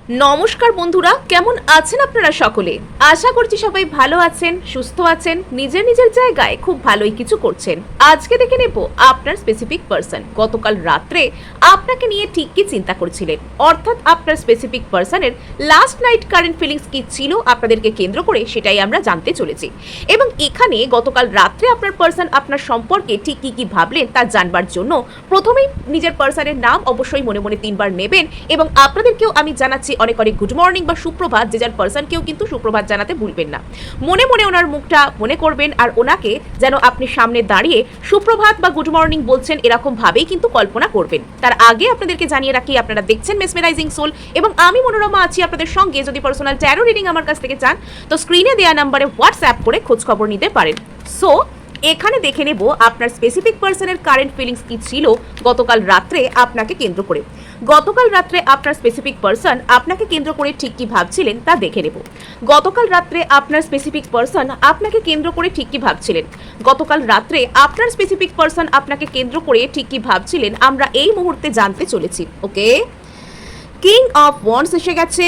নমস্কার বন্ধুরা, কেমন আছেন আপনারা সকলে? আশা করছি সবাই ভালো আছেন, সুস্থ আছেন, নিজের নিজের জায়গায় খুব ভালোই কিছু করছেন। আজকে দেখে নেব আপনার স্পেসিফিক পার্সন গতকাল রাত্রে আপনাকে নিয়ে ঠিক কি চিন্তা করছিলেন, অর্থাৎ আপনার স্পেসিফিক পার্সনের লাস্ট নাইট কারেন্ট ফিলিংস কি ছিল আপনাদেরকে কেন্দ্র করে, সেটাই আমরা জানতে চলেছি। এবং এখানে গতকাল রাত্রে আপনার পার্সন আপনার সম্পর্কে ঠিক কি ভাবলেন তা জানবার জন্য প্রথমেই নিজের পার্সনের নাম অবশ্যই মনে মনে 3 বার নেবেন। এবং আপনাদেরকেও আমি জানাচ্ছি অনেক অনেক গুড মর্নিং বা সুপ্রভাত। যে যার পার্সনকেও কিন্তু সুপ্রভাত জানাতে ভুলবেন না। মনে মনে ওনার মুখটা মনে করবেন আর ওনাকে যেন আপনি সামনে দাঁড়িয়ে সুপ্রভাত বা গুড মর্নিং বলছেন এরকম ভাবেই কিন্তু কল্পনা করবেন। তার আগে আপনাদেরকে জানিয়ে রাখি, আপনারা দেখছেন মেসমেরাইজিং সোল এবং আমি মনোরমা আছি আপনাদের সঙ্গে। যদি পার্সোনাল ট্যারো রিডিং আমার কাছ থেকে চান তো স্ক্রিনে দেওয়া নাম্বারে হোয়াটসঅ্যাপ করে খোঁজ খবর নিতে পারেন। সো এখানে দেখে নেব আপনার স্পেসিফিক পার্সনের কারেন্ট ফিলিংস কি ছিল গতকাল রাত্রে আপনাকে কেন্দ্র করে। গতকাল রাত্রে আপনার স্পেসিফিক পার্সন আপনাকে কেন্দ্র করে ঠিক কি ভাবছিলেন তা দেখে নেব। গতকাল রাত্রে আপনার স্পেসিফিক পার্সন আপনাকে কেন্দ্র করে ঠিক কি ভাবছিলেন, গতকাল রাত্রে আপনার স্পেসিফিক পার্সন আপনাকে কেন্দ্র করে ঠিক কি ভাবছিলেন আমরা এই মুহূর্তে জানতে চলেছি। ওকে, কিং অফ ওয়ান্ডস এসে গেছে,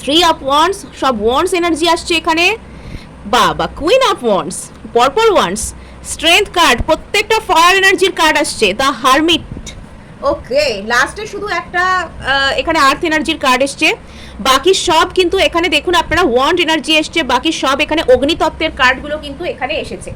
3 অফ ওয়ান্ডস, সব ওয়ান্ডস এনার্জি আসছে এখানে। বাবা, queen of wands, purple wands, strength card, প্রত্যেকটা ফায়ার এনার্জির কার্ড আসছে, দ্য হারমিট। ওকে, লাস্টে শুধু একটা এখানে আর্থ এনার্জির কার্ড এসছে, বাকি সব কিন্তু এখানে দেখুন আপনারা ওয়ান্ড এনার্জি এসছে, বাকি সব এখানে অগ্নিতত্ত্বের কার্ডগুলো কিন্তু এখানে এসেছে।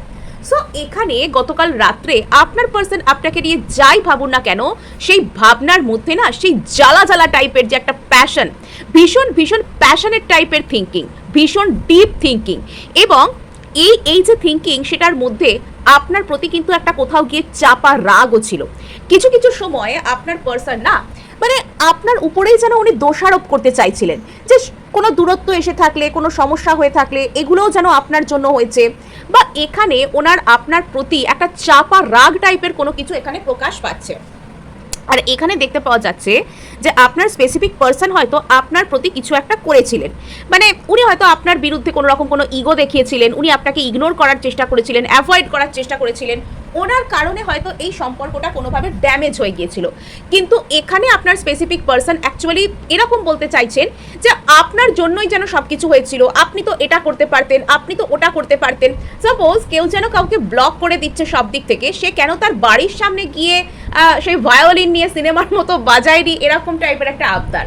সো এখানে গতকাল রাত্রে আপনার পার্সন আপনাকে নিয়ে যাই ভাবুন না কেন, সেই ভাবনার মধ্যে না সেই জ্বালা জ্বালা টাইপের যে একটা প্যাশন, ভীষণ ভীষণ প্যাশনের টাইপের থিঙ্কিং, ভীষণ ডিপ থিঙ্কিং, এবং এই যে থিঙ্কিং সেটার মধ্যে আপনার প্রতি কিন্তু একটা কোথাও গিয়ে চাপা রাগও ছিল। কিছু কিছু সময়ে আপনার পার্সন না মানে আপনার উপরেই যেন উনি দোষারোপ করতে চাইছিলেন, যে কোনো দূরত্ব এসে থাকলে, কোনো সমস্যা হয়ে থাকলে এগুলোও যেন আপনার জন্য হয়েছে, বা এখানে ওনার আপনার প্রতি একটা চাপা রাগ টাইপের কোনো কিছু এখানে প্রকাশ পাচ্ছে। আর এখানে দেখতে পাওয়া যাচ্ছে যে আপনার স্পেসিফিক পার্সন হয়তো আপনার প্রতি কিছু একটা করেছিলেন, মানে উনি হয়তো আপনার বিরুদ্ধে কোনো রকম কোনো ইগো দেখিয়েছিলেন, উনি আপনাকে ইগনোর করার চেষ্টা করেছিলেন, অ্যাভয়েড করার চেষ্টা করেছিলেন, ওনার কারণে হয়তো এই সম্পর্কটা কোনোভাবে ড্যামেজ হয়ে গিয়েছিল। কিন্তু এখানে আপনার স্পেসিফিক পার্সন অ্যাকচুয়ালি এরকম বলতে চাইছেন যে আপনার জন্যই যেন সব কিছু হয়েছিল, আপনি তো এটা করতে পারতেন, আপনি তো ওটা করতে পারতেন। সাপোজ কেউ যেন কাউকে ব্লক করে দিচ্ছে সব দিক থেকে, সে কেন তার বাড়ির সামনে গিয়ে সেই ভায়োলিন নিয়ে সিনেমার মতো বাজায়নি, এরকম টাইপের একটা আবদার।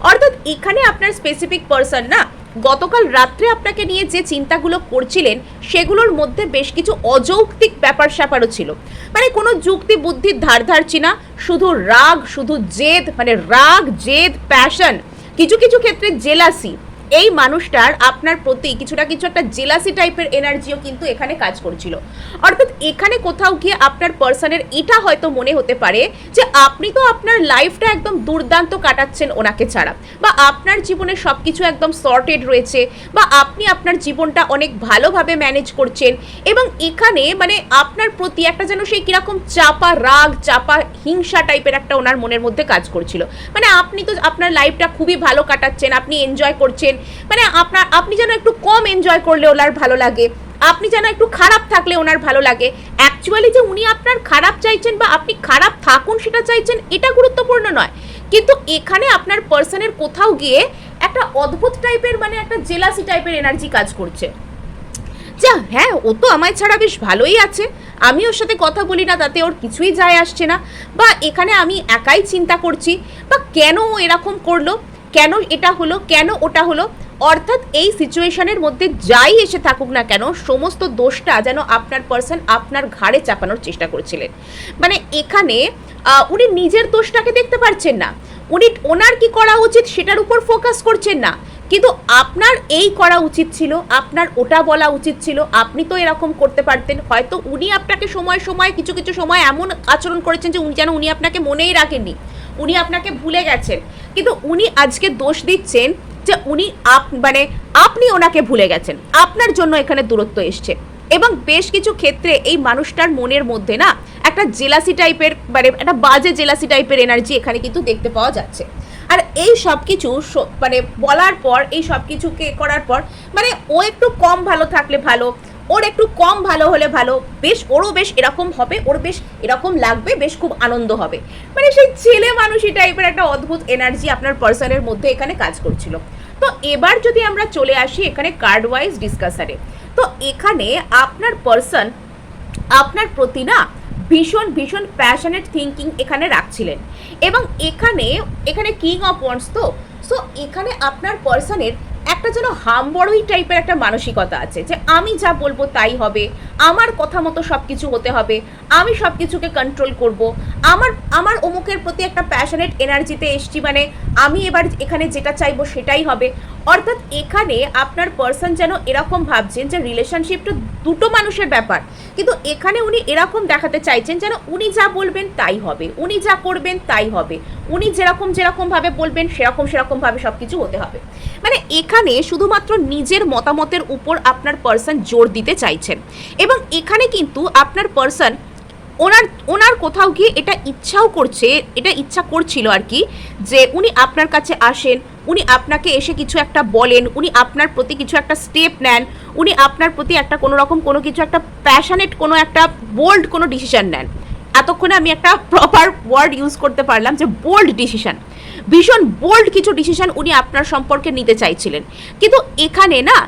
অর্থাৎ এখানে আপনার স্পেসিফিক পার্সন না গতকাল রাত্রে আপনাকে নিয়ে যে চিন্তাগুলো করছিলেন সেগুলোর মধ্যে বেশ কিছু অযৌক্তিক ব্যাপার স্যাপারও ছিল, মানে কোনো যুক্তি বুদ্ধির ধার ধারছি না, শুধু রাগ, শুধু জেদ, মানে রাগ, জেদ, প্যাশন, কিছু কিছু ক্ষেত্রে জেলাসি। এই মানুষটার আপনার প্রতি কিছুটা কিছু একটা জেলাসি টাইপের এনার্জিও কিন্তু এখানে কাজ করছিল। অর্থাৎ এখানে কোথাও গিয়ে আপনার পার্সনের এটা হয়তো মনে হতে পারে যে আপনি তো আপনার লাইফটা একদম দুর্দান্ত কাটাচ্ছেন ওনাকে ছাড়া, বা আপনার জীবনে সব কিছু একদম সর্টেড রয়েছে, বা আপনি আপনার জীবনটা অনেক ভালোভাবে ম্যানেজ করছেন, এবং এখানে মানে আপনার প্রতি একটা যেন সেই কিরকম চাপা রাগ, চাপা হিংসা টাইপের একটা ওনার মনের মধ্যে কাজ করছিল। মানে আপনি তো আপনার লাইফটা খুবই ভালো কাটাচ্ছেন, আপনি এনজয় করছেন, মানে আপনি যেন একটু কম এনজয় করলে ওনার ভালো লাগে, আপনি যেন একটু খারাপ থাকলে ওনার ভালো লাগে। অ্যাকচুয়ালি যে উনি আপনার খারাপ চাইছেন বা আপনি খারাপ থাকুন সেটা চাইছেন, এটা গুরুত্বপূর্ণ নয়। কিন্তু এখানে আপনার পার্সনের কোথাও গিয়ে একটা অদ্ভুত টাইপের মানে একটা জেলাসি টাইপের এনার্জি কাজ করছে, যা হ্যাঁ ও তো আমায় ছাড়া বেশ ভালোই আছে, আমি ওর সাথে কথা বলি না তাতে ওর কিছুই যায় আসছে না, বা এখানে আমি একাই চিন্তা করছি, বা কেন ও এরকম করলো, কেন এটা হলো, কেন ওটা হলো। অর্থাৎ এই সিচুয়েশনের মধ্যে যাই এসে থাকুক না কেন, সমস্ত দোষটা যেন আপনার পার্সন আপনার ঘাড়ে চাপানোর চেষ্টা করেছিলেন। মানে এখানে উনি নিজের দোষটাকে দেখতে পারছেন না, উনি ওনার কি করা উচিত সেটার উপর ফোকাস করছেন না, কিন্তু আপনার এই করা উচিত ছিল, আপনার ওটা বলা উচিত ছিল, আপনি তো এরকম করতে পারতেন। হয়তো উনি আপনাকে সময় সময় কিছু কিছু সময় এমন আচরণ করেছেন যে উনি আপনাকে মনেই রাখেননি, উনি আপনাকে ভুলে গেছেন, কিন্তু উনি আজকে দোষ দিচ্ছেন যে মানে আপনি ওনাকে ভুলে গেছেন, আপনার জন্য এখানে দূরত্ব এসছে। এবং বেশ কিছু ক্ষেত্রে এই মানুষটার মনের মধ্যে না একটা জেলাসি টাইপের, মানে একটা বাজে জেলাসি টাইপের এনার্জি এখানে কিন্তু দেখতে পাওয়া যাচ্ছে। আর এই সব কিছু মানে বলার পর, এই সব কিছুকে করার পর মানে ও একটু কম ভালো থাকলে ভালো, ওর একটু কম ভালো হলে ভালো, বেশ ওরও বেশ এরকম হবে, ওর বেশ এরকম লাগবে, বেশ খুব আনন্দ হবে। মানে সেই ছেলে মানুষই টাইপের একটা অদ্ভুত এনার্জি আপনার পার্সনের মধ্যে এখানে কাজ করছিল। তো এবার যদি আমরা চলে আসি এখানে কার্ড ওয়াইজ ডিসকাসারে, তো এখানে আপনার পার্সন আপনার প্রতি না ভীষণ ভীষণ প্যাশনেট থিঙ্কিং এখানে রাখছিলেন। এবং এখানে এখানে কিং অফ ওয়ান্ডস, তো সো এখানে আপনার পার্সনের একটা যেন হামবড়ই টাইপের একটা মানসিকতা আছে যে আমি যা বলবো তাই হবে, আমার কথা মতো সব কিছু হতে হবে, আমি সব কিছুকে কন্ট্রোল করব, আমার আমার অমুকের প্রতি একটা প্যাশনেট এনার্জিতে এসছি, মানে আমি এবার এখানে যেটা চাইবো সেটাই হবে। অর্থাৎ এখানে আপনার পার্সন যেন এরকম ভাবছেন যে রিলেশনশিপটা দুটো মানুষের ব্যাপার, কিন্তু এখানে উনি এরকম দেখাতে চাইছেন যেন উনি যা বলবেন তাই হবে, উনি যা করবেন তাই হবে, উনি যেরকমভাবে বলবেন সেরকমভাবে সব কিছু হতে হবে। মানে এখানে শুধুমাত্র নিজের মতামতের উপর আপনার পার্সন জোর দিতে চাইছেন। এবং এখানে কিন্তু আপনার পার্সন ওনার কোথাও গিয়ে এটা ইচ্ছা করছিল আর কি, যে উনি আপনার কাছে আসেন, উনি আপনাকে এসে কিছু একটা বলেন, উনি আপনার প্রতি কিছু একটা স্টেপ নেন, উনি আপনার প্রতি একটা কোনো কিছু একটা প্যাশনেট কোনো একটা বোল্ড কোনো ডিসিশন নেন। এতক্ষণে আমি একটা প্রপার ওয়ার্ড ইউজ করতে পারলাম যে বোল্ড ডিসিশন, ভীষণ বোল্ড কিছু ডিসিশন উনি আপনার সম্পর্কে নিতে চাইছিলেন। কিন্তু এখানে না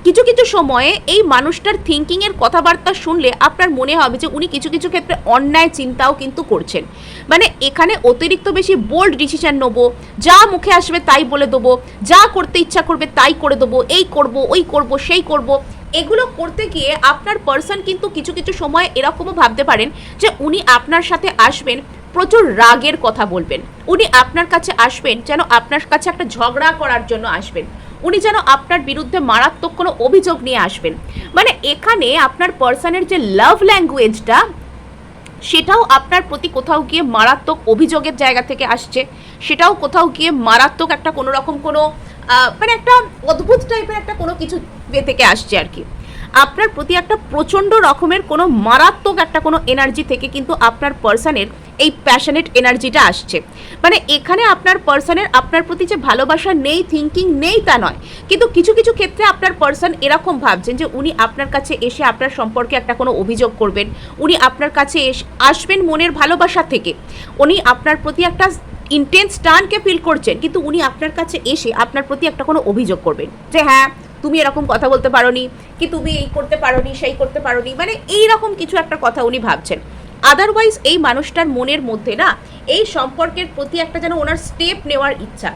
কিছু কিছু সময়ে এই মানুষটার থিঙ্কিংয়ের কথাবার্তা শুনলে আপনার মনে হবে যে উনি কিছু কিছু ক্ষেত্রে অন্যায় চিন্তাও কিন্তু করছেন। মানে এখানে অতিরিক্ত বেশি বোল্ড ডিসিশন নেবো, যা মুখে আসবে তাই বলে দেবো, যা করতে ইচ্ছা করবে তাই করে দেবো, এই করব ওই করব সেই করব, এগুলো করতে গিয়ে আপনার পার্সন কিন্তু কিছু কিছু সময় এরকমও ভাবতে পারেন যে উনি আপনার সাথে আসবেন, প্রচুর রাগের কথা বলবেন, উনি আপনার কাছে আসবেন যেন আপনার কাছে একটা ঝগড়া করার জন্য আসবেন, উনি যেন আপনার বিরুদ্ধে মারাত্মক কোনো অভিযোগ নিয়ে আসবেন। মানে এখানে আপনার পার্সনের যে লাভ ল্যাঙ্গুয়েজটা সেটাও আপনার প্রতি কোথাও গিয়ে মারাত্মক অভিযোগের জায়গা থেকে আসছে, সেটাও কোথাও গিয়ে মারাত্মক একটা কোনো রকম কোনো মানে একটা অদ্ভুত টাইপের একটা কোনো কিছু থেকে আসছে আর কি। আপনার প্রতি একটা প্রচণ্ড রকমের কোনো মারাত্মক একটা কোনো এনার্জি থেকে কিন্তু আপনার পার্সনের এই প্যাশনেট এনার্জিটা আসছে। মানে এখানে আপনার পার্সনের আপনার প্রতি যে ভালোবাসা নেই, থিঙ্কিং নেই তা নয়, কিন্তু কিছু কিছু ক্ষেত্রে আপনার পার্সন এরকম ভাবছেন যে উনি আপনার কাছে এসে আপনার সম্পর্কে একটা কোনো অভিযোগ করবেন, উনি আপনার কাছে আসবেন মনের ভালোবাসা থেকে, উনি আপনার প্রতি একটা ইন্টেন্স টানকে ফিল করছেন, কিন্তু উনি আপনার কাছে এসে আপনার প্রতি একটা কোনো অভিযোগ করবেন যে হ্যাঁ তুমি এরকম কথা বলতে পারোনি, কি তুমি এই করতে পারোনি, সেই করতে পারোনি, মানে এইরকম কিছু একটা কথা উনি ভাবছেন। আদারওয়াইজ এই মানুষটার মনের মধ্যে না এই সম্পর্কের প্রতি একটা যেন ওনার স্টেপ নেওয়ার ইচ্ছা।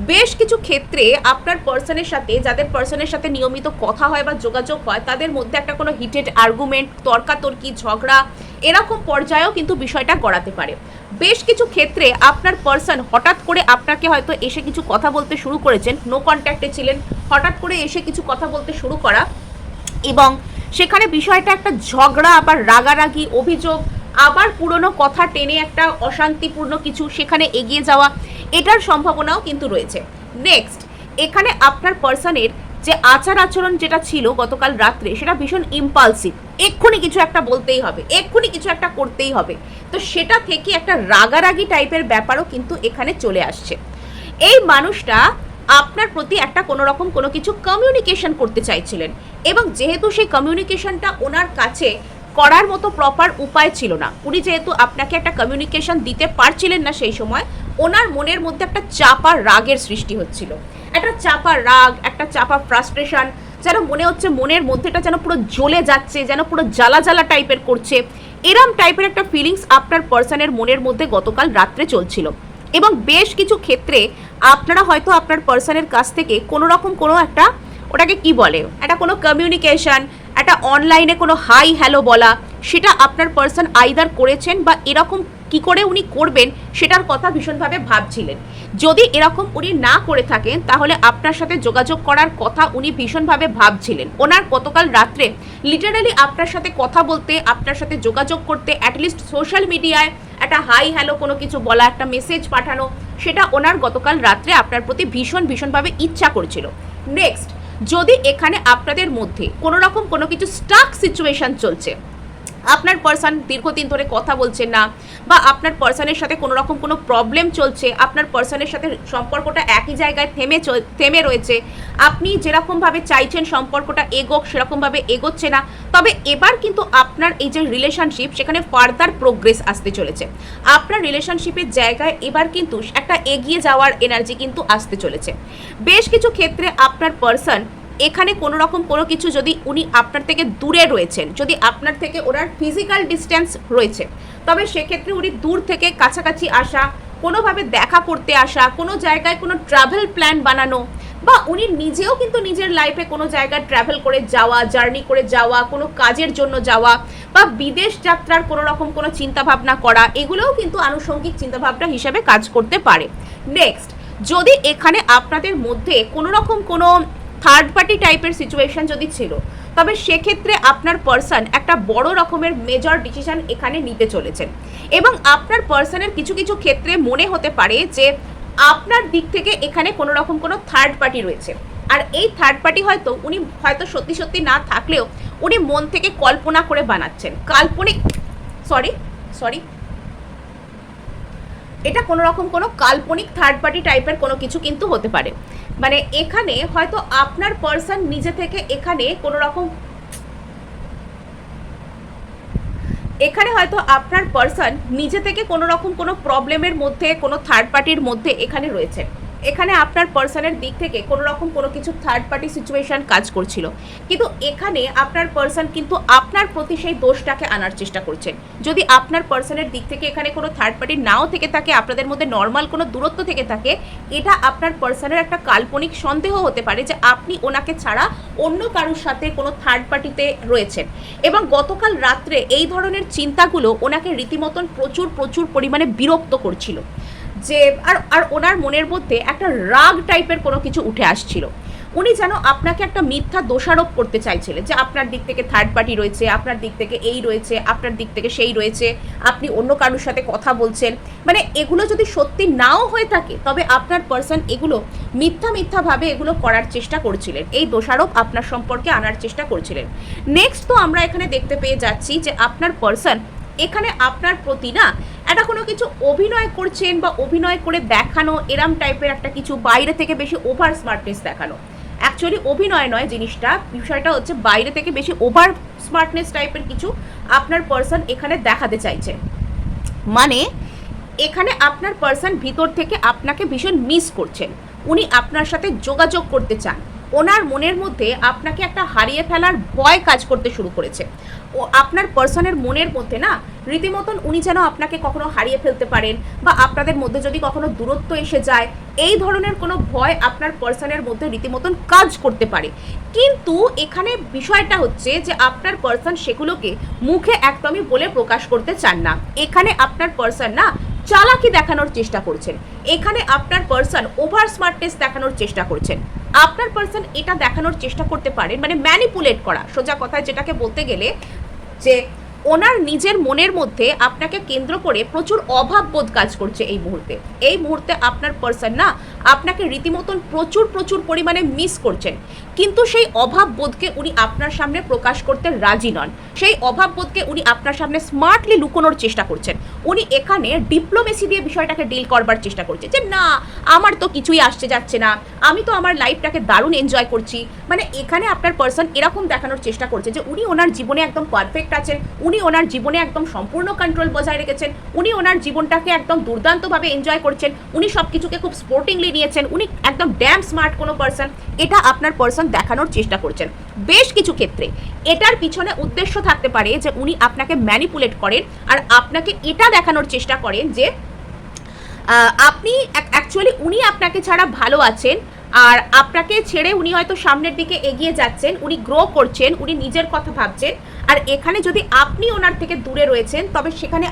বেশ কিছু ক্ষেত্রে আপনার পার্সনের সাথে, যাদের পার্সনের সাথে নিয়মিত কথা হয় বা যোগাযোগ হয়, তাদের মধ্যে একটা কোনো হিটেড আর্গুমেন্ট, তর্কাতর্কি, ঝগড়া এরকম পর্যায়েও কিন্তু বিষয়টা গড়াতে পারে। বেশ কিছু ক্ষেত্রে আপনার পার্সন হঠাৎ করে আপনাকে হয়তো এসে কিছু কথা বলতে শুরু করেছেন, নো কন্ট্যাক্টে ছিলেন, হঠাৎ করে এসে কিছু কথা বলতে শুরু করা, এবং সেখানে বিষয়টা একটা ঝগড়া, আবার রাগারাগি, অভিযোগ, আবার পুরনো কথা টেনে একটা অশান্তিপূর্ণ কিছু সেখানে এগিয়ে যাওয়া, এটার সম্ভাবনাও কিন্তু রয়েছে। নেক্সট, এখানে আপনার পার্সনের যে আচার আচরণ যেটা ছিল গতকাল রাত্রে, সেটা ভীষণ ইম্পালসিভ, এক্ষুনি কিছু একটা বলতেই হবে, এক্ষুনি কিছু একটা করতেই হবে, তো সেটা থেকে একটা রাগারাগি টাইপের ব্যাপারও কিন্তু এখানে চলে আসছে। এই মানুষটা আপনার প্রতি একটা কোনো রকম কোনো কিছু কমিউনিকেশন করতে চাইছিলেন, এবং যেহেতু সেই কমিউনিকেশনটা ওনার কাছে করার মতো প্রপার উপায় ছিল না, উনি যেহেতু আপনাকে একটা কমিউনিকেশন দিতে পারছিলেন না, সেই সময় ওনার মনের মধ্যে একটা চাপা রাগের সৃষ্টি হচ্ছিল, একটা চাপা রাগ, একটা চাপা ফ্রাস্ট্রেশন, যেন মনে হচ্ছে মনের মধ্যেটা যেন পুরো জ্বলে যাচ্ছে, যেন পুরো জ্বালা জ্বালা টাইপের করছে, এরম টাইপের একটা ফিলিংস আপনার পার্সনের মনের মধ্যে গতকাল রাত্রে চলছিল। এবং বেশ কিছু ক্ষেত্রে আপনারা হয়তো আপনার পার্সনের কাছ থেকে কোনো রকম কোনো একটা, ওটাকে কি বলে, একটা কোনো কমিউনিকেশন, একটা অনলাইনে কোনো হাই হ্যালো বলা, সেটা আপনার পার্সন আইদার করেছেন বা এরকম কি করে উনি করবেন সেটার কথা ভীষণভাবে ভাবছিলেন। যদি এরকম উনি না করে থাকেন তাহলে আপনার সাথে যোগাযোগ করার কথা উনি ভীষণভাবে ভাবছিলেন। ওনার গতকাল রাত্রে লিটারালি আপনার সাথে কথা বলতে, আপনার সাথে যোগাযোগ করতে, অ্যাটলিস্ট সোশ্যাল মিডিয়ায় একটা হাই হ্যালো কোনো কিছু বলা, একটা মেসেজ পাঠানো, সেটা ওনার গতকাল রাত্রে আপনার প্রতি ভীষণভাবে ইচ্ছা করছিল। নেক্সট, যদি এখানে আপনাদের মধ্যে কোনো রকম কোনো কিছু স্টাক সিচুয়েশন চলছে, আপনার পার্সন দীর্ঘদিন ধরে কথা বলছেন না, বা আপনার পার্সনের সাথে কোনো রকম কোনো প্রবলেম চলছে, আপনার পার্সনের সাথে সম্পর্কটা একই জায়গায় থেমে রয়েছে, আপনি যেরকমভাবে চাইছেন সম্পর্কটা এগোক সেরকমভাবে এগোচ্ছে না। তবে এবার কিন্তু আপনার এই যে রিলেশনশিপ সেখানে ফার্দার প্রোগ্রেস আসতে চলেছে। আপনার রিলেশনশিপের জায়গায় এবার কিন্তু একটা এগিয়ে যাওয়ার এনার্জি কিন্তু আসতে চলেছে। বেশ কিছু ক্ষেত্রে আপনার পার্সন এখানে কোনো রকম কোনো কিছু, যদি উনি আপনার থেকে দূরে রয়েছেন, যদি আপনার থেকে ওনার ফিজিক্যাল ডিস্টেন্স রয়েছে, তবে সেক্ষেত্রে উনি দূর থেকে কাছাকাছি আসা, কোনোভাবে দেখা করতে আসা, কোনো জায়গায় কোনো ট্রাভেল প্ল্যান বানানো, বা উনি নিজেও কিন্তু নিজের লাইফে কোনো জায়গায় ট্রাভেল করে যাওয়া, জার্নি করে যাওয়া, কোনো কাজের জন্য যাওয়া, বা বিদেশ যাত্রার কোনো রকম কোনো চিন্তাভাবনা করা, এগুলোও কিন্তু আনুষঙ্গিক চিন্তাভাবনা হিসেবে কাজ করতে পারে। নেক্সট, যদি এখানে আপনাদের মধ্যে কোনো রকম কোনো থার্ড পার্টি টাইপের সিচুয়েশন যদি ছিল, তবে সেক্ষেত্রে আপনার পার্সন একটা বড় রকমের মেজর ডিসিশন এখানে নিতে চলেছেন। এবং আপনার পার্সনের কিছু কিছু ক্ষেত্রে মনে হতে পারে যে আপনার দিক থেকে এখানে কোনো রকম কোনো থার্ড পার্টি রয়েছে, আর এই থার্ড পার্টি উনি হয়তো সত্যি সত্যি না থাকলেও উনি মন থেকে কল্পনা করে বানাচ্ছেন, কাল্পনিক সরি এটা কোনো রকম কোনো কাল্পনিক থার্ড পার্টি টাইপের কোনো কিছু কিন্তু হতে পারে। মানে এখানে হয়তো আপনার পার্সন নিজে থেকে এখানে কোনো রকম, এখানে হয়তো আপনার পার্সন নিজে থেকে কোনো রকম কোনো প্রবলেমের মধ্যে, কোনো থার্ড পার্টির মধ্যে এখানে রয়েছে। এখানে আপনার পার্সনের দিক থেকে কোনো রকম কোনো কিছু থার্ড পার্টি সিচুয়েশন কাজ করছিল, কিন্তু এখানে আপনার পার্সন কিন্তু আপনার প্রতি সেই দোষটাকে আনার চেষ্টা করছেন। যদি আপনার পার্সনের দিক থেকে এখানে কোনো থার্ড পার্টি নাও থেকে থাকে, আপনাদের মধ্যে নর্মাল কোনো দূরত্ব থেকে থাকে, এটা আপনার পার্সনের একটা কাল্পনিক সন্দেহ হতে পারে যে আপনি ওনাকে ছাড়া অন্য কারোর সাথে কোনো থার্ড পার্টিতে রয়েছেন। এবং গতকাল রাত্রে এই ধরনের চিন্তাগুলো ওনাকে রীতিমতন প্রচুর পরিমাণে বিরক্ত করছিল, যে আর ওনার মনের মধ্যে একটা রাগ টাইপের কোনো কিছু উঠে আসছিল। উনি যেন আপনাকে একটা মিথ্যা দোষারোপ করতে চাইছিলেন যে আপনার দিক থেকে থার্ড পার্টি রয়েছে, আপনার দিক থেকে এই রয়েছে, আপনার দিক থেকে সেই রয়েছে, আপনি অন্য কারোর সাথে কথা বলছেন। মানে এগুলো যদি সত্যি নাও হয়ে থাকে, তবে আপনার পার্সন এগুলো মিথ্যাভাবে এগুলো করার চেষ্টা করছিলেন, এই দোষারোপ আপনার সম্পর্কে আনার চেষ্টা করছিলেন। নেক্সট তো আমরা এখানে দেখতে পেয়ে যাচ্ছি যে আপনার পার্সন এখানে আপনার প্রতি না একটা কোনো কিছু অভিনয় করছেন, বা অভিনয় করে দেখানো, এরম টাইপের একটা কিছু, বাইরে থেকে বেশি ওভার স্মার্টনেস দেখানো। অ্যাকচুয়ালি অভিনয় নয় জিনিসটা, বিষয়টা হচ্ছে বাইরে থেকে বেশি ওভার স্মার্টনেস টাইপের কিছু আপনার পার্সন এখানে দেখাতে চাইছে। মানে এখানে আপনার পার্সন ভিতর থেকে আপনাকে ভীষণ মিস করছেন, উনি আপনার সাথে যোগাযোগ করতে চান, ওনার মনের মধ্যে আপনাকে একটা হারিয়ে ফেলার ভয় কাজ করতে শুরু করেছে। ও আপনার পার্সনের মনের মধ্যে না রীতিমতন উনি যেন আপনাকে কখনো হারিয়ে ফেলতে পারেন, বা আপনাদের মধ্যে যদি কখনো দূরত্ব এসে যায়, এই ধরনের কোনো ভয় আপনার পার্সনের মধ্যে রীতিমতন কাজ করতে পারে। কিন্তু এখানে বিষয়টা হচ্ছে যে আপনার পার্সন সেগুলোকে মুখে একদমই বলে প্রকাশ করতে চান না। এখানে আপনার পার্সন না চালাকি দেখানোর চেষ্টা করছেন, এখানে আপনার পার্সন ওভার স্মার্টনেস দেখানোর চেষ্টা করছেন। আপনার পার্সন এটা দেখানোর চেষ্টা করতে পারেন, মানে ম্যানিপুলেট করা, সোজা কথায় যেটাকে বলতে গেলে, যে ওনার নিজের মনের মধ্যে আপনাকে কেন্দ্র করে প্রচুর অভাববোধ কাজ করছে এই মুহূর্তে আপনার পার্সন না আপনাকে রীতিমতন প্রচুর পরিমাণে মিস করছেন, কিন্তু সেই অভাববোধকে উনি আপনার সামনে প্রকাশ করতে রাজি নন, সেই অভাববোধকে উনি আপনার সামনে স্মার্টলি লুকোনোর চেষ্টা করছেন। উনি এখানে ডিপ্লোমেসি দিয়ে বিষয়টাকে ডিল করবার চেষ্টা করছে, যে না আমার তো কিছুই আসছে যাচ্ছে না, আমি তো আমার লাইফটাকে দারুণ এনজয় করছি। মানে এখানে আপনার পার্সন এরকম দেখানোর চেষ্টা করছে যে উনি ওনার জীবনে একদম পারফেক্ট আছেন, উনি ওনার জীবনে একদম সম্পূর্ণ কন্ট্রোল বজায় রেখেছেন, উনি ওনার জীবনটাকে একদম দুর্দান্তভাবে এনজয় করছেন, উনি সব কিছুকে খুব স্পোর্টিংলি নিয়েছেন, উনি একদম ড্যাম স্মার্ট কোনো পার্সন, এটা আপনার পার্সন দেখানোর চেষ্টা করছেন। বেশ কিছু ক্ষেত্রে এটার পিছনে উদ্দেশ্য থাকতে পারে যে উনি আপনাকে ম্যানিপুলেট করেন, আর আপনাকে এটা দেখানোর চেষ্টা করেন যে আপনি অ্যাকচুয়ালি উনি আপনাকে ছাড়া ভালো আছেন, আর আপনাকে ছেড়ে উনি হয়তো সামনের দিকে এগিয়ে যাচ্ছেন, উনি গ্রো করছেন, উনি নিজের কথা ভাবছেন। আর এখানে যদি আপনি ওনার থেকে দূরে রয়েছেন, তবে সেখানে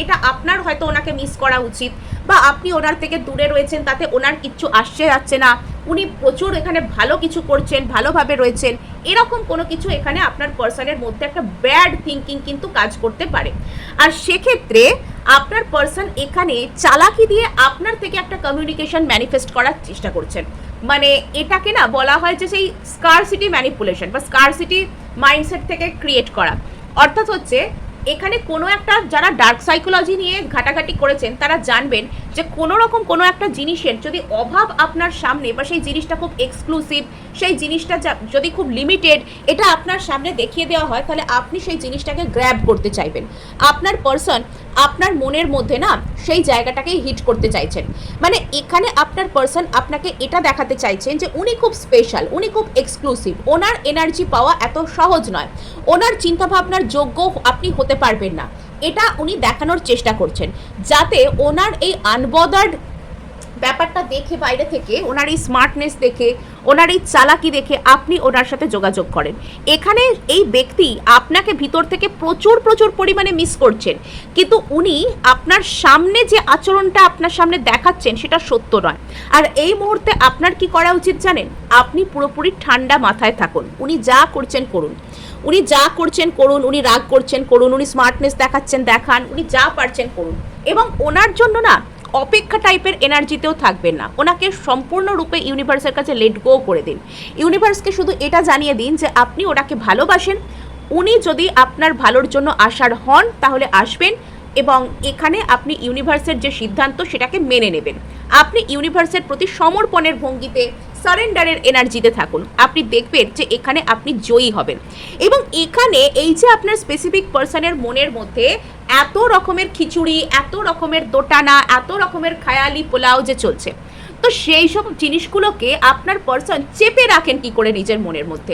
এটা আপনার হয়তো ওনাকে মিস করা উচিত, বা আপনি ওনার থেকে দূরে রয়েছেন তাতে ওনার কিচ্ছু আসছে যাচ্ছে না, উনি প্রচুর এখানে ভালো কিছু করছেন, ভালোভাবে রয়েছেন, এরকম কোনো কিছু এখানে আপনার পার্সনের মধ্যে একটা ব্যাড থিঙ্কিং কিন্তু কাজ করতে পারে। আর সেক্ষেত্রে আপনার পার্সন এখানে চালাকি দিয়ে আপনার থেকে একটা কমিউনিকেশন ম্যানিফেস্ট করার চেষ্টা করছেন। মানে এটাকে না বলা হয় যে সেই স্কারসিটি ম্যানিপুলেশন বা স্কারসিটি মাইন্ডসেট থেকে ক্রিয়েট করা। অর্থাৎ হচ্ছে এখানে কোনো একটা, যারা ডার্ক সাইকোলজি নিয়ে ঘাটাঘাটি করেছেন তারা জানবেন যে কোনো রকম কোনো একটা জিনিসের যদি অভাব আপনার সামনে, বা সেই জিনিসটা খুব এক্সক্লুসিভ, সেই জিনিসটা যদি খুব লিমিটেড এটা আপনার সামনে দেখিয়ে দেওয়া হয়, তাহলে আপনি সেই জিনিসটাকে গ্র্যাব করতে চাইবেন। আপনার পার্সন আপনার মনের মধ্যে না সেই জায়গাটাকেই হিট করতে চাইছেন। মানে এখানে আপনার পার্সন আপনাকে এটা দেখাতে চাইছেন যে উনি খুব স্পেশাল, উনি খুব এক্সক্লুসিভ, ওনার এনার্জি পাওয়া এত সহজ নয়, ওনার চিন্তাভাবনার যোগ্য আপনি হতে পারবেন না, এটা উনি দেখানোর চেষ্টা করছেন, যাতে ওনার এই আনবদার্ড ব্যাপারটা দেখে, বাইরে থেকে ওনার এই স্মার্টনেস দেখে, ওনার এই চালাকি দেখে আপনি ওনার সাথে যোগাযোগ করেন। এখানে এই ব্যক্তি আপনাকে ভিতর থেকে প্রচুর প্রচুর পরিমাণে মিস করছেন, কিন্তু উনি আপনার সামনে যে আচরণটা আপনার সামনে দেখাচ্ছেন সেটা সত্য নয়। আর এই মুহূর্তে আপনার কি করা উচিত জানেন? আপনি পুরোপুরি ঠান্ডা মাথায় থাকুন, উনি যা করছেন করুন, উনি যা করছেন করুন, উনি রাগ করছেন করুন, উনি স্মার্টনেস দেখাচ্ছেন দেখান, উনি যা পারছেন করুন। এবং ওনার জন্য না অপেক্ষা টাইপের এনার্জিতেও থাকবেন না, ওনাকে সম্পূর্ণরূপে ইউনিভার্সের কাছে লেট গো করে দিন। ইউনিভার্সকে শুধু এটা জানিয়ে দিন যে আপনি ওনাকে ভালোবাসেন, উনি যদি আপনার ভালোর জন্য আসার হন তাহলে আসবেন, এবং এখানে আপনি ইউনিভার্সের যে সিদ্ধান্ত সেটাকে মেনে নেবেন। আপনি ইউনিভার্সের প্রতি সমর্পণের ভঙ্গিতে, সারেন্ডারের এনার্জিতে থাকুন, আপনি দেখবেন যে এখানে আপনি জয়ী হবেন। এবং এখানে এই যে আপনার স্পেসিফিক পার্সনের মনের মধ্যে এত রকমের খিচুড়ি, এত রকমের দোটানা, এত রকমের খায়ালি পোলাও যে চলছে, তো সেই সব জিনিসগুলোকে আপনার পার্সন চেপে রাখেন কি করে নিজের মনের মধ্যে?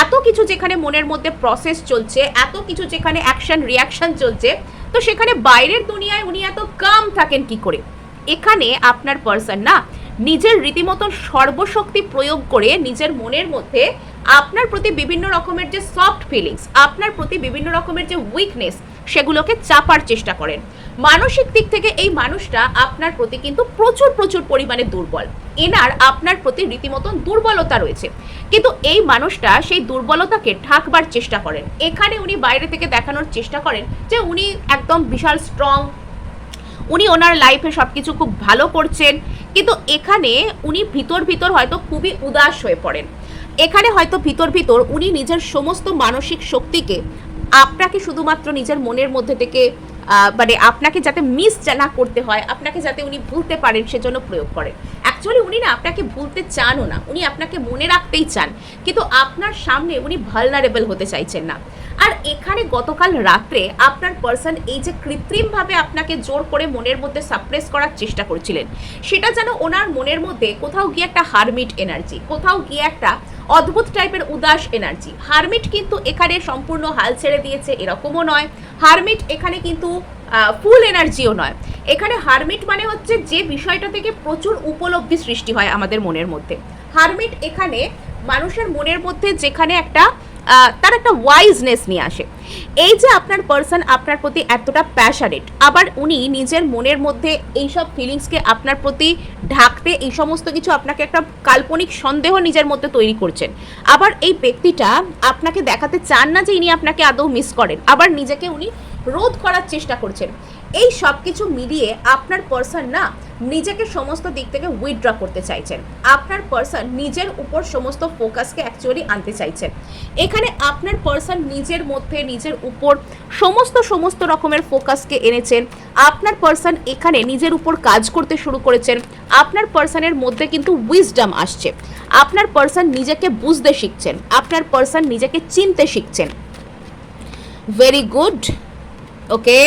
এত কিছু যেখানে মনের মধ্যে প্রসেস চলছে, এত কিছু যেখানে অ্যাকশন রিয়াকশন চলছে, তো সেখানে বাইরের দুনিয়ায় উনি এত কাম থাকেন কি করে? এখানে আপনার পার্সন না নিজের রীতিমতন সর্বশক্তি প্রয়োগ করে নিজের মনের মধ্যে আপনার প্রতি বিভিন্ন রকমের যে সফট ফিলিংস, আপনার প্রতি বিভিন্ন রকমের যে উইকনেস, সেগুলোকে চাপার চেষ্টা করেন। মানসিক দিক থেকে এই মানুষটা আপনার প্রতি কিন্তু প্রচুর প্রচুর পরিমাণে দুর্বল, এনার আপনার প্রতি রীতিমতন দুর্বলতা রয়েছে, কিন্তু এই মানুষটা সেই দুর্বলতাকে ঢাকবার চেষ্টা করেন। এখানে উনি বাইরে থেকে দেখানোর চেষ্টা করেন যে উনি একদম বিশাল স্ট্রং, উনি ওনার লাইফে সব কিছু খুব ভালো করছেন, কিন্তু এখানে উনি ভিতর ভিতর হয়তো খুবই উদাস হয়ে পড়েন। এখানে হয়তো ভিতর ভিতর উনি নিজের সমস্ত মানসিক শক্তিকে আপনাকে শুধুমাত্র নিজের মনের মধ্যে থেকে মানে আপনাকে যাতে মিস না করতে হয়, আপনাকে যাতে উনি ভুলতে পারেন সেজন্য প্রয়োগ করেন। অ্যাকচুয়ালি উনি না আপনাকে ভুলতে চানও না, উনি আপনাকে মনে রাখতেই চান, কিন্তু আপনার সামনে উনি ভালনারেবল হতে চাইছেন না। আর এখানে গতকাল রাত্রে আপনার পার্সন এই যে কৃত্রিমভাবে আপনাকে জোর করে মনের মধ্যে সাপ্রেস করার চেষ্টা করছিলেন, সেটা যেন ওনার মনের মধ্যে কোথাও গিয়ে একটা হারমিট এনার্জি, কোথাও গিয়ে একটা অদ্ভুত টাইপের উদাস এনার্জি। হারমিট কিন্তু এখানে সম্পূর্ণ হাল ছেড়ে দিয়েছে এরকমও নয়, হারমিট এখানে কিন্তু ফুল এনার্জিও নয়। এখানে হারমিট মানে হচ্ছে যে বিষয়টা থেকে প্রচুর উপলব্ধি সৃষ্টি হয় আমাদের মনের মধ্যে। হারমিট এখানে মানুষের মনের মধ্যে যেখানে একটা তার একটা ওয়াইজনেস নিয়ে আসে। এই যে আপনার পার্সন আপনার প্রতি এতটা প্যাশনেট, আবার উনি নিজের মনের মধ্যে এইসব ফিলিংসকে আপনার প্রতি ঢাকতে এই সমস্ত কিছু আপনাকে একটা কাল্পনিক সন্দেহ নিজের মধ্যে তৈরি করছেন। আবার এই ব্যক্তিটা আপনাকে দেখাতে চান না যে ইনি আপনাকে আদৌ মিস করেন, আবার নিজেকে উনি রোধ করার চেষ্টা করছেন। এই সব কিছু মিলিয়ে আপনার পার্সন না নিজেকে সমস্ত দিক থেকে উইথড্র করতে চাইছেন। আপনার পার্সন নিজের উপর সমস্ত ফোকাসকে অ্যাকচুয়ালি আনতে চাইছেন। এখানে আপনার পার্সন নিজের মধ্যে, নিজের উপর সমস্ত রকমের ফোকাসকে এনেছেন। আপনার পার্সন এখানে নিজের উপর কাজ করতে শুরু করেছেন। আপনার পার্সনের মধ্যে কিন্তু উইজডম আসছে। আপনার পার্সন নিজেকে বুঝতে শিখছেন, আপনার পার্সন নিজেকে চিনতে শিখছেন। Very good. ওকে,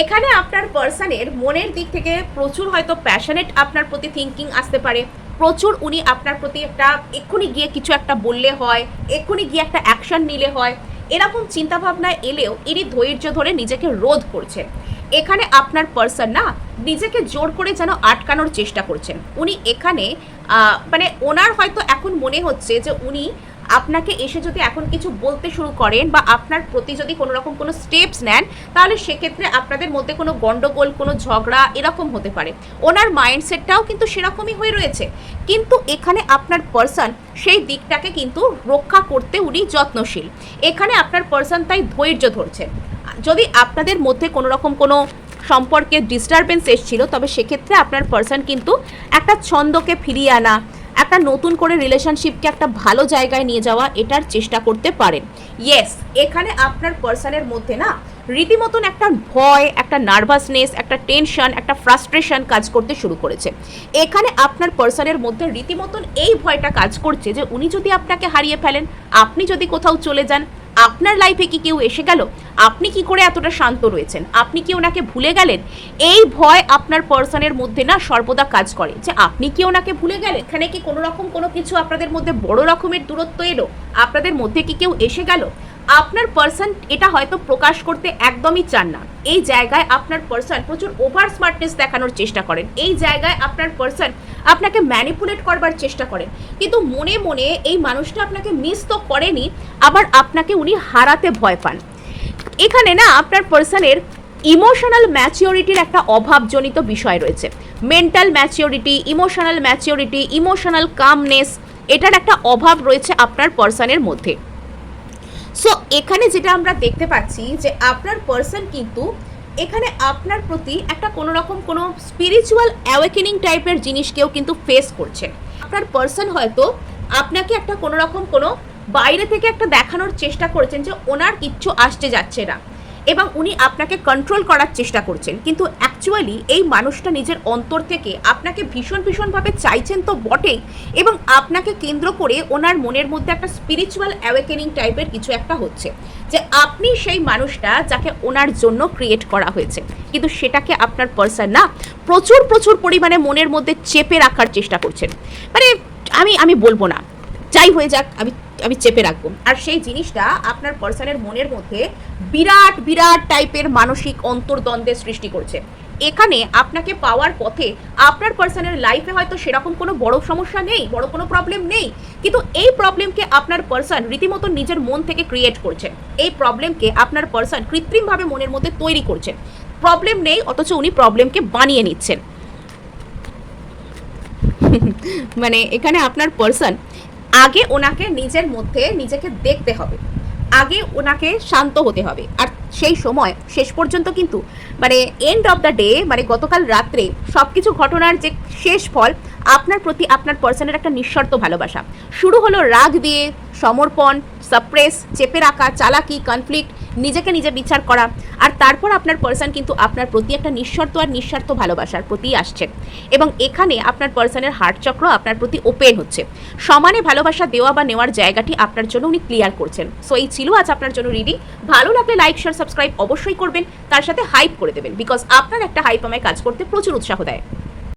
এখানে আপনার পার্সনের মনের দিক থেকে প্রচুর হয়তো প্যাশনেট আপনার প্রতি থিঙ্কিং আসতে পারে, প্রচুর উনি আপনার প্রতি একটা এক্ষুনি গিয়ে কিছু একটা বললে হয়, এক্ষুনি গিয়ে একটা অ্যাকশন নিলে হয়, এরকম চিন্তাভাবনায় এলেও ইনি ধৈর্য ধরে নিজেকে রোধ করছেন। এখানে আপনার পার্সন না নিজেকে জোর করে যেন আটকানোর চেষ্টা করছেন। উনি এখানে মানে ওনার হয়তো এখন মনে হচ্ছে যে উনি আপনাকে এসে যদি এখন কিছু বলতে শুরু করেন বা আপনার প্রতি যদি কোনো রকম কোনো স্টেপস নেন, তাহলে সেক্ষেত্রে আপনাদের মধ্যে কোনো গন্ডগোল, কোনো ঝগড়া এরকম হতে পারে। ওনার মাইন্ডসেটটাও কিন্তু সেরকমই হয়ে রয়েছে, কিন্তু এখানে আপনার পার্সন সেই দিকটাকে কিন্তু রক্ষা করতে উনি যত্নশীল। এখানে আপনার পার্সন তাই ধৈর্য ধরছেন। যদি আপনাদের মধ্যে কোনো রকম কোনো সম্পর্কে ডিস্টারবেন্স এসেছিল, তবে সেক্ষেত্রে আপনার পার্সন কিন্তু একটা ছন্দকে ফিরিয়ে আনা, একটা নতুন করে রিলেশনশিপকে একটা ভালো জায়গায় নিয়ে যাওয়া, এটার চেষ্টা করতে পারেন। ইয়েস, এখানে আপনার পার্সনের মধ্যে না রীতিমতন একটা ভয়, একটা নার্ভাসনেস, একটা টেনশন, একটা ফ্রাস্ট্রেশন কাজ করতে শুরু করেছে। এখানে আপনার পার্সনের মধ্যে রীতিমতন এই ভয়টা কাজ করছে যে উনি যদি আপনাকে হারিয়ে ফেলেন, আপনি যদি কোথাও চলে যান, আপনার লাইফে কি কেউ এসে গেল, আপনি কি করে এতটা শান্ত রয়েছেন, আপনি কি ওনাকে ভুলে গেলেন, এই ভয় আপনার পার্সনের মধ্যে না সর্বদা কাজ করে যে আপনি কি ওনাকে ভুলে গেলেন, এখানে কি কোনো রকম কোনো কিছু আপনাদের মধ্যে বড় রকমের দূরত্ব এলো, আপনাদের মধ্যে কি কেউ এসে গেল। আপনার পার্সন এটা হয়তো প্রকাশ করতে একদমই চান না। এই জায়গায় আপনার পার্সন প্রচুর ওভার স্মার্টনেস দেখানোর চেষ্টা করেন, এই জায়গায় আপনার পার্সন আপনাকে ম্যানিপুলেট করবার চেষ্টা করেন, কিন্তু মনে মনে এই মানুষটা আপনাকে মিস তো করেনি, আবার আপনাকে উনি হারাতে ভয় পান। এখানে না আপনার পার্সনের ইমোশনাল ম্যাচিওরিটির একটা অভাবজনিত বিষয় রয়েছে। Mental maturity, emotional maturity, emotional calmness, এটার একটা অভাব রয়েছে আপনার পার্সনের মধ্যে। সো এখানে যেটা আমরা দেখতে পাচ্ছি যে আপনার পার্সন কিন্তু এখানে আপনার প্রতি একটা কোনো রকম কোনো স্পিরিচুয়াল অ্যাওয়েকেনিং টাইপের জিনিসকেও কিন্তু ফেস করছে। আপনার পার্সন হয়তো আপনাকে একটা কোনো রকম কোনো বাইরে থেকে একটা দেখানোর চেষ্টা করেছেন যে ওনার কিচ্ছু আসতে যাচ্ছে না, এবং উনি আপনাকে কন্ট্রোল করার চেষ্টা করছেন, কিন্তু অ্যাকচুয়ালি এই মানুষটা নিজের অন্তর থেকে আপনাকে ভীষণভাবে চাইছেন তো বটেই, এবং আপনাকে কেন্দ্র করে ওনার মনের মধ্যে একটা স্পিরিচুয়াল অ্যাওয়েকেনিং টাইপের কিছু একটা হচ্ছে যে আপনি সেই মানুষটা যাকে ওনার জন্য ক্রিয়েট করা হয়েছে, কিন্তু সেটাকে আপনার পার্সন না প্রচুর পরিমাণে মনের মধ্যে চেপে রাখার চেষ্টা করছেন। মানে আমি বলবো না, যাই হয়ে যাক, আমি চেপে রাখবো। আর সেই জিনিসটা আপনার পার্সনের মনের মধ্যে বিরাট টাইপের মানসিক অন্তর্দ্বন্দ্বের সৃষ্টি করছে। এখানে আপনাকে পাওয়ার পথে আপনার পার্সনের লাইফে হয়তো সেরকম কোনো বড় সমস্যা নেই, বড় কোনো প্রবলেম নেই, কিন্তু এই প্রবলেমকে আপনার পার্সন রীতিমতো নিজের মন থেকে ক্রিয়েট করছেন। এই প্রবলেমকে আপনার পার্সন কৃত্রিমভাবে মনের মধ্যে তৈরি করছেন। প্রবলেম নেই, অথচ উনি প্রবলেমকে বানিয়ে নিচ্ছেন। মানে এখানে আপনার পার্সন আগে ওনাকে নিজের মধ্যে নিজেকে দেখতে হবে, আগে ওনাকে শান্ত হতে হবে। আর সেই সময় শেষ পর্যন্ত কিন্তু মানে এন্ড অফ দ্য ডে, মানে গতকাল রাত্রে সব কিছু ঘটনার যে শেষ ফল, আপনার প্রতি আপনার পার্সনের একটা নিঃশর্ত ভালোবাসা। শুরু হলো রাগ দিয়ে, সমর্পণ, সাপ্রেস, চেপে রাখা, চালাকি, কনফ্লিক্ট, নিজেকে নিজে বিচার করা, আর তারপর আপনার পার্সন কিন্তু আপনার প্রতি একটা নিঃশর্ত আর নিঃস্বার্থ ভালোবাসার প্রতি আসছেন। এবং এখানে আপনার পার্সনের হার্ট চক্র আপনার প্রতি ওপেন হচ্ছে, সমানে ভালোবাসা দেওয়া বা নেওয়ার জায়গাটি আপনার জন্য উনি ক্লিয়ার করছেন। সো এই ছিল আজ আপনার জন্য রিডিং। ভালো লাগলে লাইক, শেয়ার, সাবস্ক্রাইব অবশ্যই করবেন, তার সাথে হাইপ করে দেবেন, বিকজ আপনার একটা হাইপ আমায় কাজ করতে প্রচুর উৎসাহ দেয়।